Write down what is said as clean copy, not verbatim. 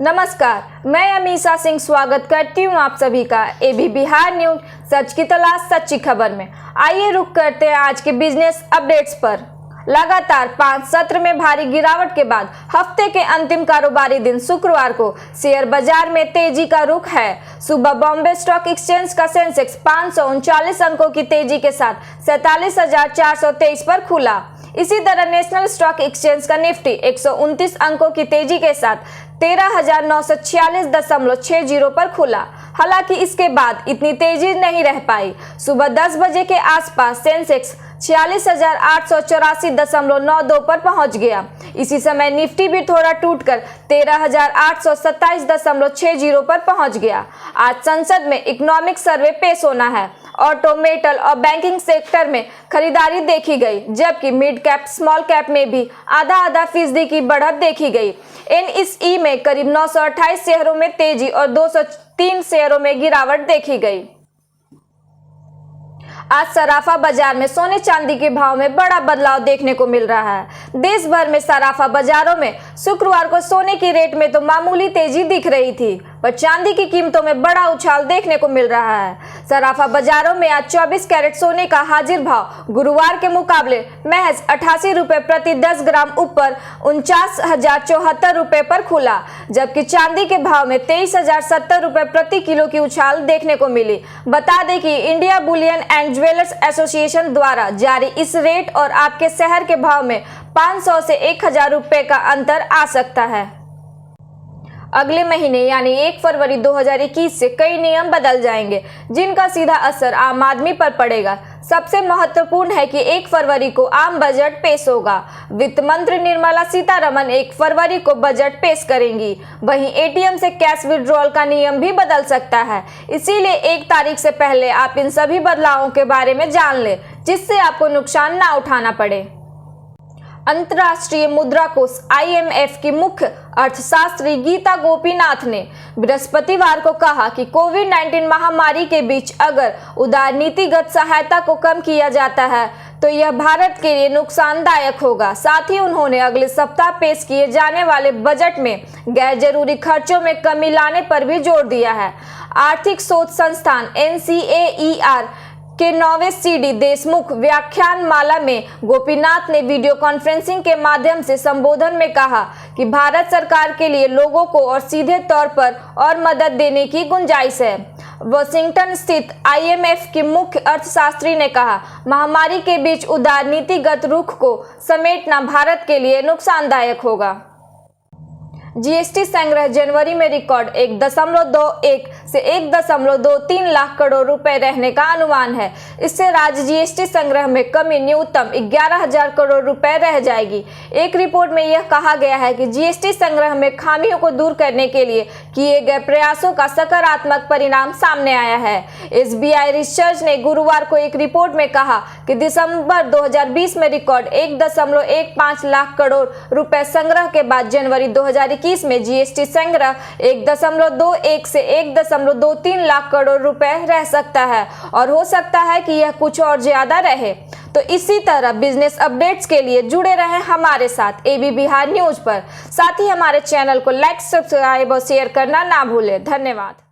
नमस्कार, मैं अमीषा सिंह स्वागत करती हूँ आप सभी का एबी बिहार न्यूज सच की तलाश सच्ची खबर में। आइए रुक करते हैं आज के बिजनेस अपडेट्स पर। लगातार 5 सत्र में भारी गिरावट के बाद हफ्ते के अंतिम कारोबारी दिन शुक्रवार को शेयर बाजार में तेजी का रुख है। सुबह बॉम्बे स्टॉक एक्सचेंज का सेंसेक्स 539 अंकों की तेजी के साथ 47,423 पर खुला। इसी तरह नेशनल स्टॉक एक्सचेंज का निफ्टी 129 अंकों की तेजी के साथ 13,946.60 पर खुला। हालांकि इसके बाद इतनी तेजी नहीं रह पाई। सुबह 10 बजे के आसपास सेंसेक्स 46,884.92 पर पहुंच गया। इसी समय निफ्टी भी थोड़ा टूटकर 13,827.60 पर पहुंच गया। आज संसद में इकोनॉमिक सर्वे पेश होना है। ऑटो, मेटल और बैंकिंग सेक्टर में खरीदारी देखी गई, जबकि मिड कैप स्मॉल कैप में भी आधा फीसदी की बढ़त देखी गई। एनएसई में करीब 928 शेयरों में तेजी और 203 शेयरों में गिरावट देखी गई। आज सराफा बाजार में सोने चांदी के भाव में बड़ा बदलाव देखने को मिल रहा है। देश भर में सराफा बाजारों में शुक्रवार को सोने की रेट में तो मामूली तेजी दिख रही थी, पर चांदी की कीमतों में बड़ा उछाल देखने को मिल रहा है। सराफा बाजारों में आज 24 कैरेट सोने का हाजिर भाव गुरुवार के मुकाबले महज 88 रुपए प्रति 10 ग्राम ऊपर 49,074 रुपए पर खुला, जबकि चांदी के भाव में 23,070 रुपए प्रति किलो की उछाल देखने को मिली। बता दें कि India Boolean and jewellers association द्वारा जारी इस रेट और आपके शहर के भाव में 500 से 1,000 रुपए का अंतर आ सकता है। अगले महीने यानी 1 फरवरी 2021 से कई नियम बदल जाएंगे, जिनका सीधा असर आम आदमी पर पड़ेगा। सबसे महत्वपूर्ण है कि 1 फरवरी को आम बजट पेश होगा। वित्त मंत्री निर्मला सीतारमण 1 फरवरी को बजट पेश करेंगी। वहीं एटीएम से कैश विड्रॉल का नियम भी बदल सकता है, इसीलिए 1 तारीख से पहले आप इन सभी बदलावों के बारे में जान लें, जिससे आपको नुकसान ना उठाना पड़े। अंतर्राष्ट्रीय मुद्रा कोष IMF की मुख्य अर्थशास्त्री गीता गोपीनाथ ने बृहस्पतिवार को कहा कि कोविड-19 महामारी के बीच अगर उदारनीतिगत सहायता को कम किया जाता है तो यह भारत के लिए नुकसानदायक होगा। साथ ही उन्होंने अगले सप्ताह पेश किए जाने वाले बजट में गैर जरूरी खर्चों में कमी लाने पर भी जोर दिया है। आर्थिक शोध संस्थान NCAER के 9वें CD देशमुख व्याख्यान माला में गोपीनाथ ने वीडियो कॉन्फ्रेंसिंग के माध्यम से संबोधन में कहा कि भारत सरकार के लिए लोगों को और सीधे तौर पर और मदद देने की गुंजाइश है। वाशिंगटन स्थित IMF की मुख्य अर्थशास्त्री ने कहा, महामारी के बीच उदारनीतिगत रुख को समेटना भारत के लिए नुकसानदायक होगा। जीएसटी संग्रह जनवरी में रिकॉर्ड 1.21 से 1.23 लाख करोड़ रुपए रहने का अनुमान है। इससे राज्य जीएसटी संग्रह में कमी न्यूनतम 11,000 करोड़ रुपए रह जाएगी। एक रिपोर्ट में यह कहा गया है कि जीएसटी संग्रह में खामियों को दूर करने के लिए किए गए प्रयासों का सकारात्मक परिणाम सामने आया है। SBI रिसर्च ने गुरुवार को एक रिपोर्ट में कहा कि दिसंबर 2020 में रिकॉर्ड 1.15 लाख करोड़ रुपए संग्रह के बाद जनवरी 2021 में जीएसटी संग्रह 1.21 से 1.23 लाख करोड़ रुपए रह सकता है और हो सकता है कि यह कुछ और ज्यादा रहे। तो इसी तरह बिजनेस अपडेट्स के लिए जुड़े रहें हमारे साथ एबी बिहार न्यूज पर। साथ ही हमारे चैनल को लाइक, सब्सक्राइब और शेयर करना ना भूलें। धन्यवाद।